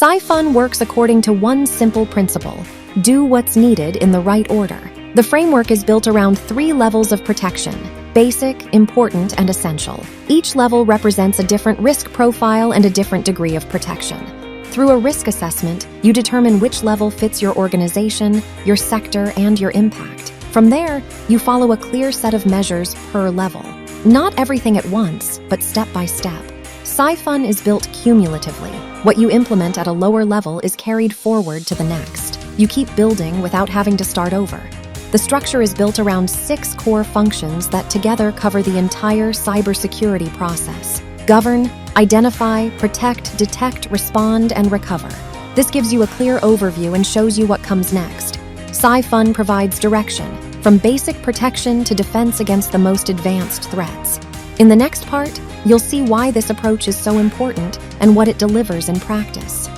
CyFun works according to one simple principle: do what's needed in the right order. The framework is built around 3 levels of protection: basic, important, and essential. Each level represents a different risk profile and a different degree of protection. Through a risk assessment, you determine which level fits your organization, your sector, and your impact. From there, you follow a clear set of measures per level. Not everything at once, but step by step. CyFun is built cumulatively. What you implement at a lower level is carried forward to the next. You keep building without having to start over. The structure is built around 6 core functions that together cover the entire cybersecurity process: govern, identify, protect, detect, respond, and recover. This gives you a clear overview and shows you what comes next. CyFun provides direction, from basic protection to defense against the most advanced threats. In the next part, you'll see why this approach is so important and what it delivers in practice.